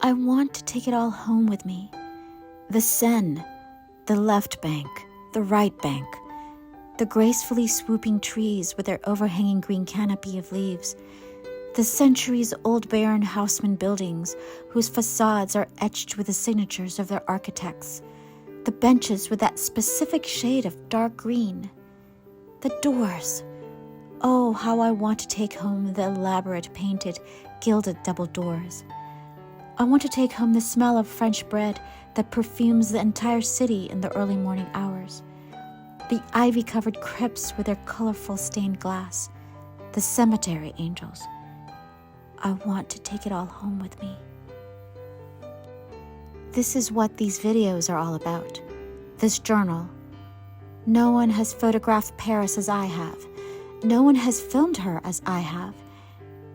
I want to take it all home with me. The Seine, the left bank, the right bank, the gracefully swooping trees with their overhanging green canopy of leaves, the centuries-old barren houseman buildings whose facades are etched with the signatures of their architects, the benches with that specific shade of dark green, the doors. Oh, how I want to take home the elaborate painted, gilded double doors. I want to take home the smell of French bread that perfumes the entire city in the early morning hours, the ivy-covered crypts with their colorful stained glass, the cemetery angels. I want to take it all home with me. This is what these videos are all about, this journal. No one has photographed Paris as I have. No one has filmed her as I have.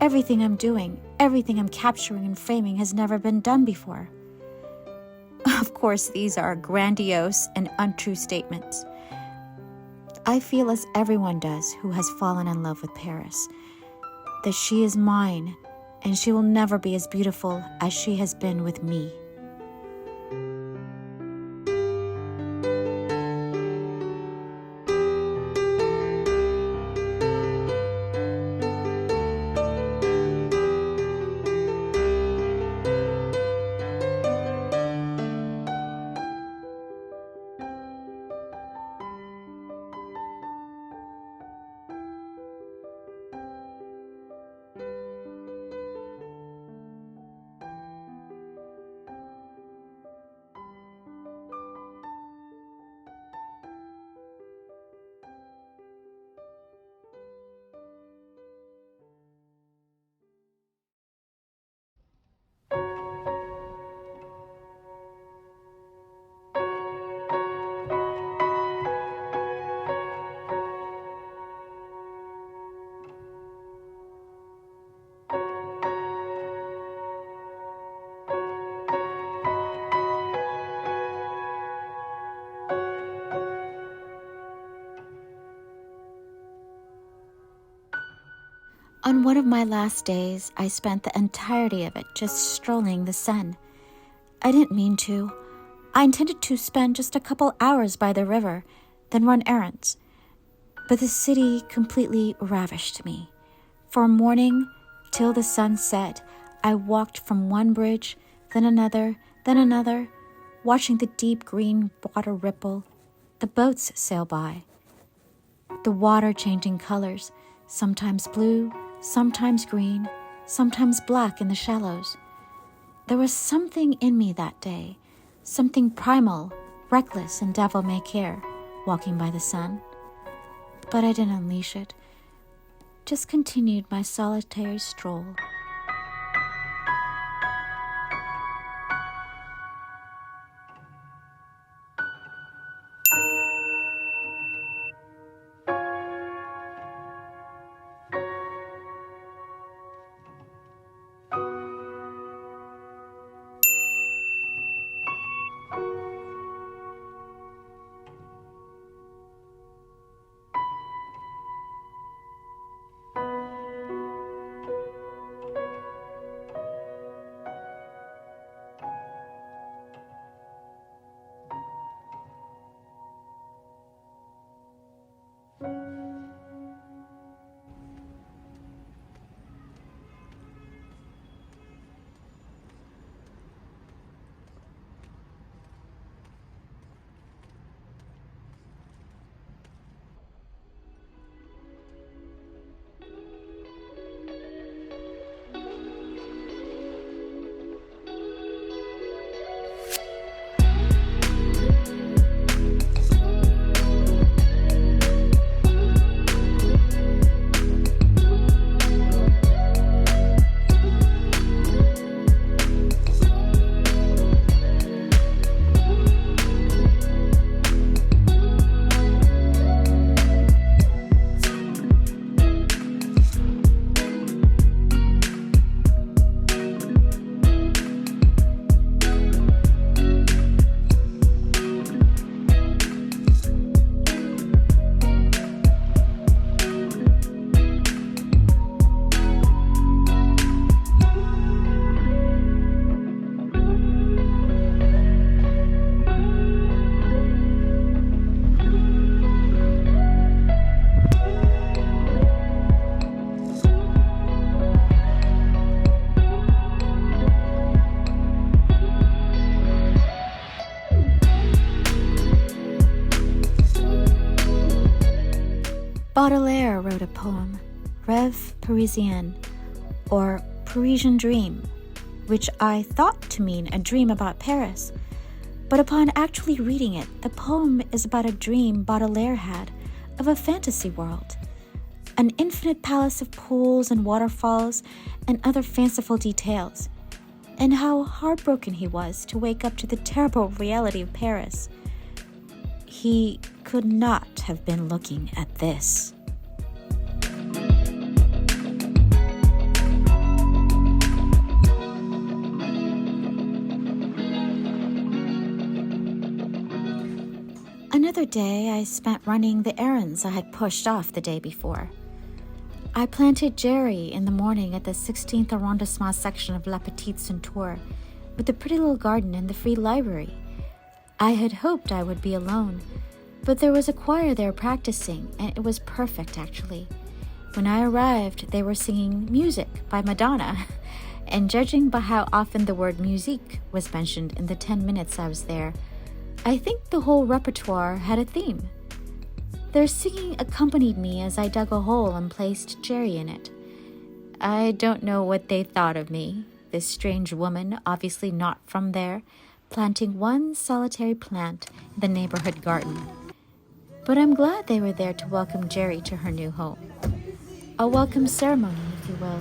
Everything I'm doing, everything I'm capturing and framing has never been done before. Of course, these are grandiose and untrue statements. I feel as everyone does who has fallen in love with Paris, that she is mine and she will never be as beautiful as she has been with me. On one of my last days, I spent the entirety of it just strolling the Seine. I didn't mean to. I intended to spend just a couple hours by the river, then run errands. But the city completely ravished me. From morning till the sun set, I walked from one bridge, then another, watching the deep green water ripple, the boats sail by, the water changing colors, sometimes blue, sometimes green, sometimes black in the shallows. There was something in me that day, something primal, reckless, and devil-may-care, walking by the sun. But I didn't unleash it, just continued my solitary stroll. Baudelaire wrote a poem, Rêve Parisian, or Parisian Dream, which I thought to mean a dream about Paris. But upon actually reading it, the poem is about a dream Baudelaire had of a fantasy world, an infinite palace of pools and waterfalls and other fanciful details, and how heartbroken he was to wake up to the terrible reality of Paris. He could not have been looking at this. Another day I spent running the errands I had pushed off the day before. I planted Jerry in the morning at the 16th Arrondissement section of La Petite Ceinture, with the pretty little garden and the free library. I had hoped I would be alone, but there was a choir there practicing, and it was perfect, actually. When I arrived, they were singing music by Madonna, and judging by how often the word musique was mentioned in the 10 minutes I was there, I think the whole repertoire had a theme. Their singing accompanied me as I dug a hole and placed Jerry in it. I don't know what they thought of me, this strange woman, obviously not from there, planting one solitary plant in the neighborhood garden. But I'm glad they were there to welcome Jerry to her new home. A welcome ceremony, if you will.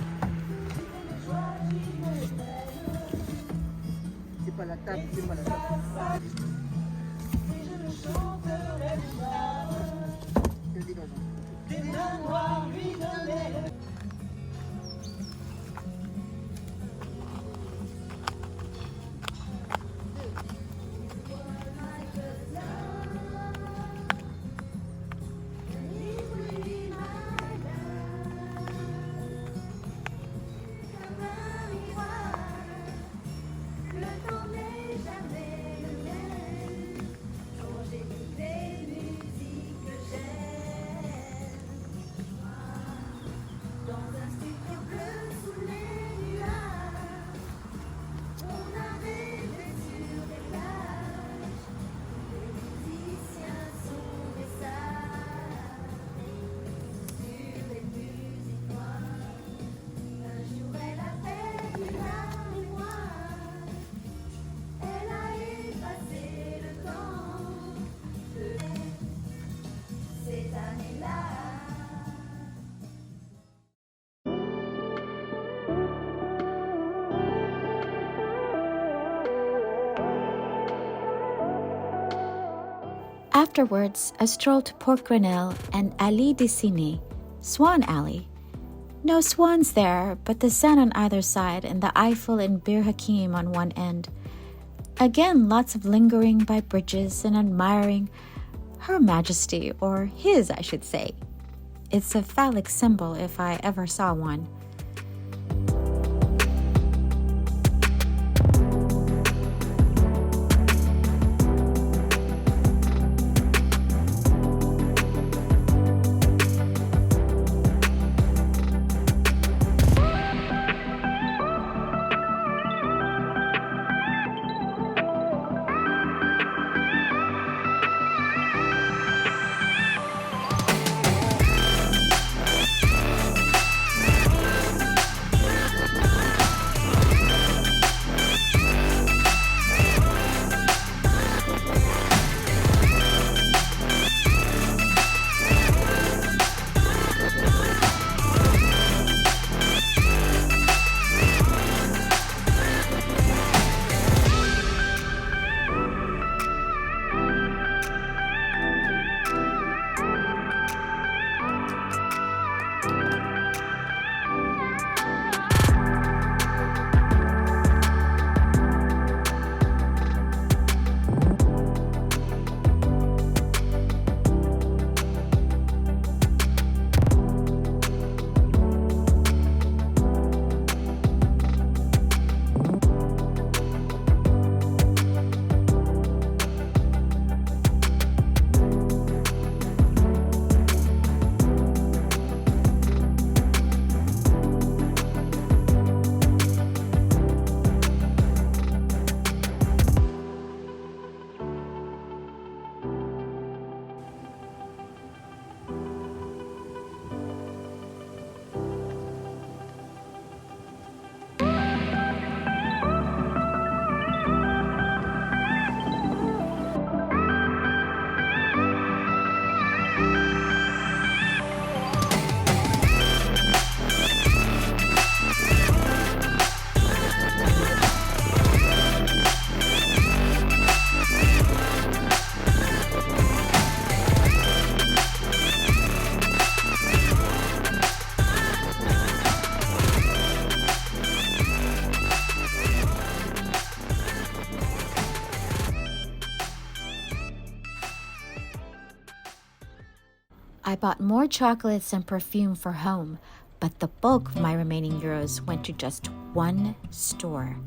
Afterwards, a stroll to Port Grenelle and Allee de Cygnes, Swan Alley. No swans there, but the Seine on either side and the Eiffel and Bir Hakeim on one end. Again, lots of lingering by bridges and admiring Her Majesty, or his, I should say. It's a phallic symbol if I ever saw one. I bought more chocolates and perfume for home, but the bulk of my remaining euros went to just one store.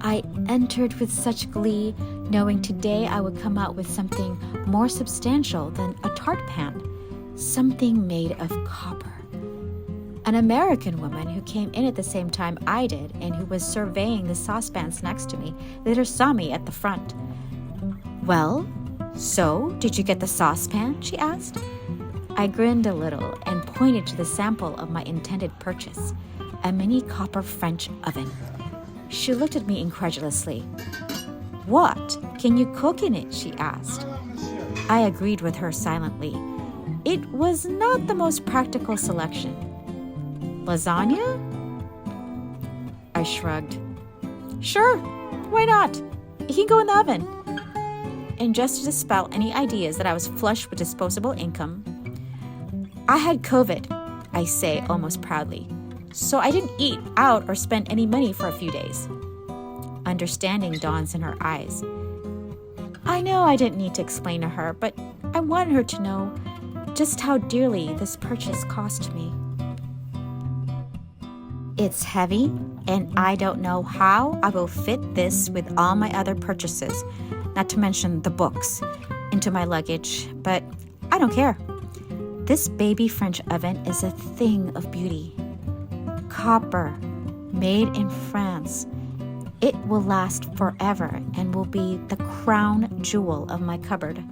I entered with such glee, knowing today I would come out with something more substantial than a tart pan, something made of copper. An American woman who came in at the same time I did and who was surveying the saucepans next to me later saw me at the front. "Well, so did you get the saucepan?" she asked. I grinned a little and pointed to the sample of my intended purchase, a mini copper French oven. She looked at me incredulously. "What? Can you cook in it?" she asked. I agreed with her silently. It was not the most practical selection. "Lasagna?" I shrugged. "Sure, why not? It can go in the oven." And just to dispel any ideas that I was flush with disposable income, I had COVID, I say almost proudly, so I didn't eat out or spend any money for a few days. Understanding dawns in her eyes. I know I didn't need to explain to her, but I wanted her to know just how dearly this purchase cost me. It's heavy, and I don't know how I will fit this with all my other purchases, not to mention the books, into my luggage, but I don't care. This baby French oven is a thing of beauty. Copper, made in France. It will last forever and will be the crown jewel of my cupboard.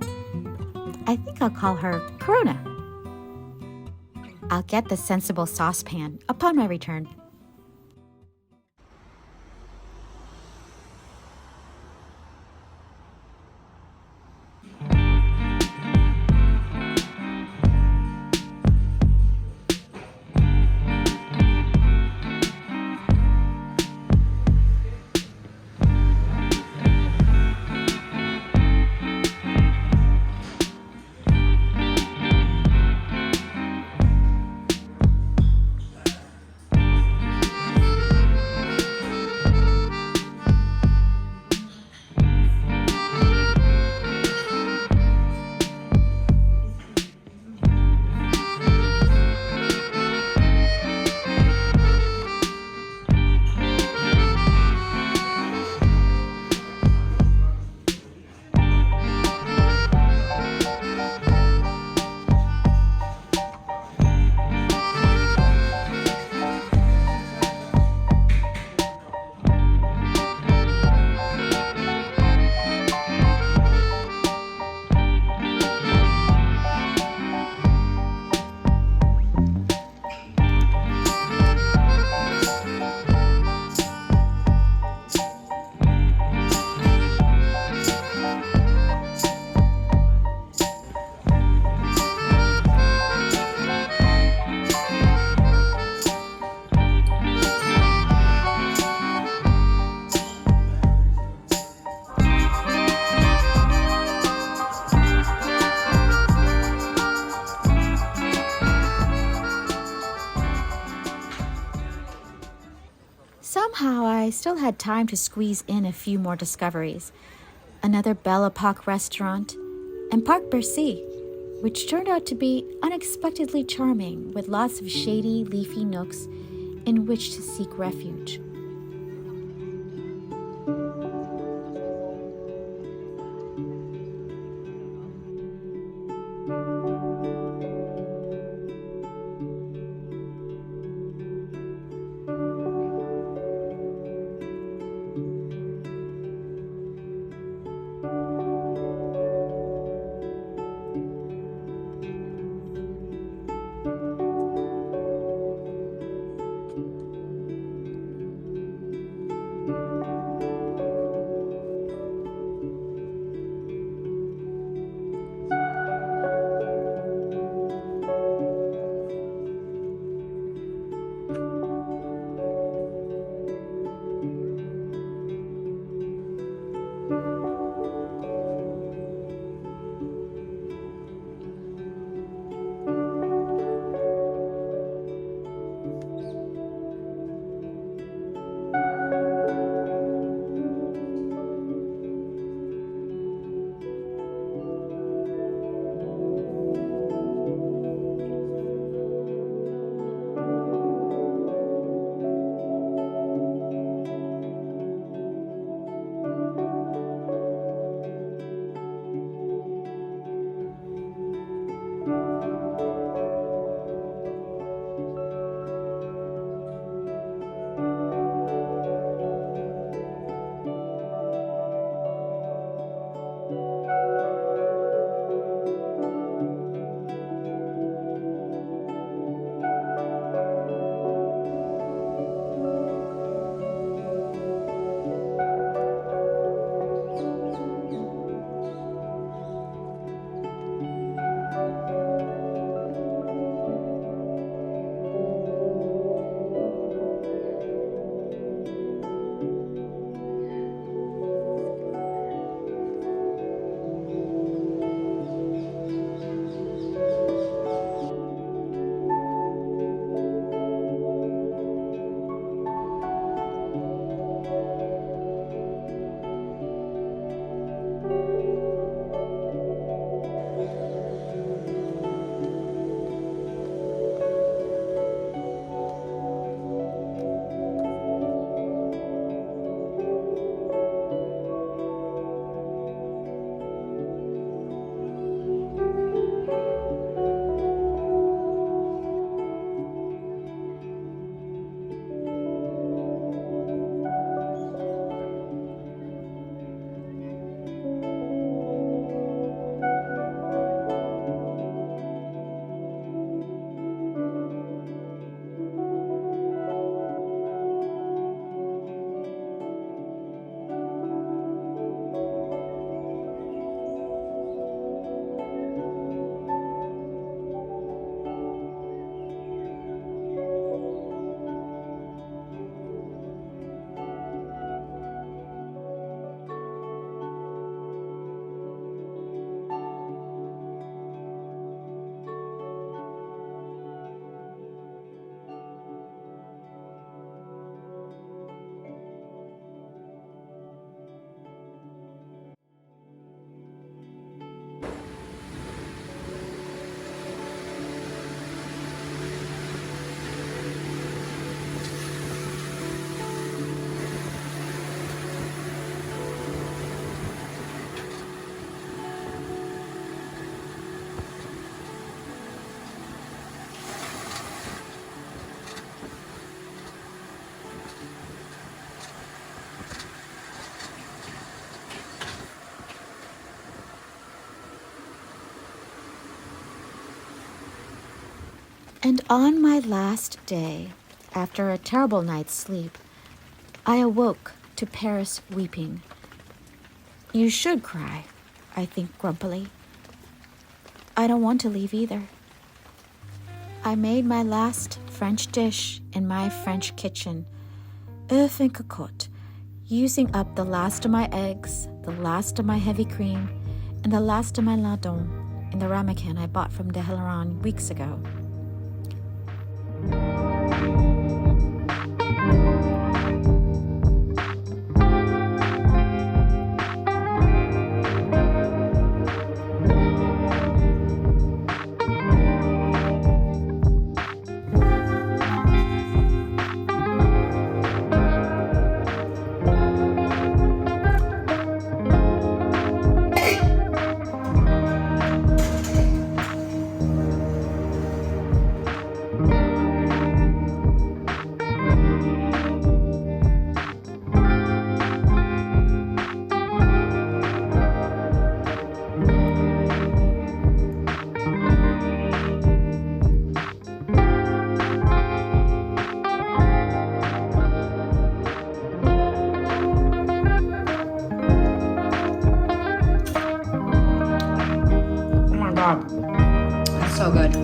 I think I'll call her Corona. I'll get the sensible saucepan upon my return. Somehow I still had time to squeeze in a few more discoveries. Another Belle Epoque restaurant, and Parc Bercy, which turned out to be unexpectedly charming with lots of shady, leafy nooks in which to seek refuge. And on my last day, after a terrible night's sleep, I awoke to Paris weeping. You should cry, I think grumpily. I don't want to leave either. I made my last French dish in my French kitchen, oeufs and cocotte, using up the last of my eggs, the last of my heavy cream, and the last of my lardons in the ramekin I bought from Dehillerin weeks ago. That's so good.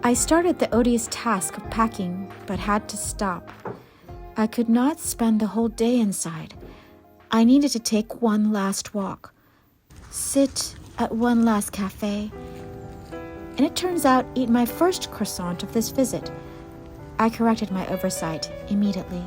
I started the odious task of packing, but had to stop. I could not spend the whole day inside. I needed to take one last walk, sit at one last cafe, and it turns out eat my first croissant of this visit. I corrected my oversight immediately.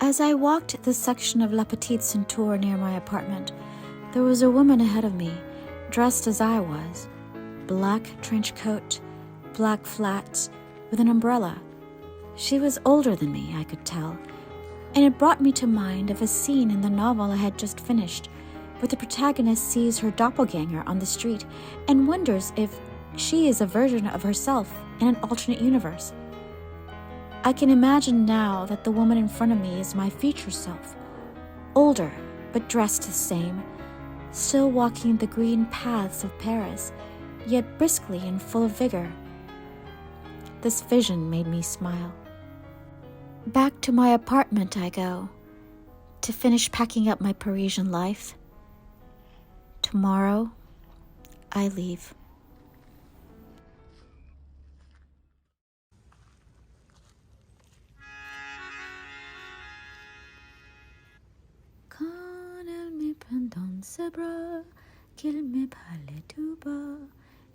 As I walked the section of La Petite Ceinture near my apartment, there was a woman ahead of me, dressed as I was. Black trench coat, black flats, with an umbrella. She was older than me, I could tell, and it brought me to mind of a scene in the novel I had just finished, where the protagonist sees her doppelganger on the street and wonders if she is a version of herself in an alternate universe. I can imagine now that the woman in front of me is my future self, older but dressed the same, still walking the green paths of Paris, yet briskly and full of vigor. This vision made me smile. Back to my apartment I go, to finish packing up my Parisian life. Tomorrow, I leave. Quand elle me prend dans ses bras, qu'il me parle tout bas,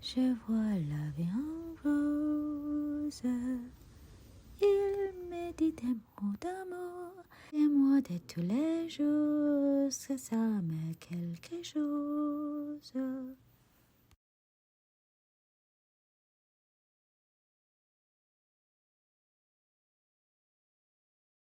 je vois la vie en rose. Il me me dit des mots d'amour, des mots de tous les jours, ça me quelque chose.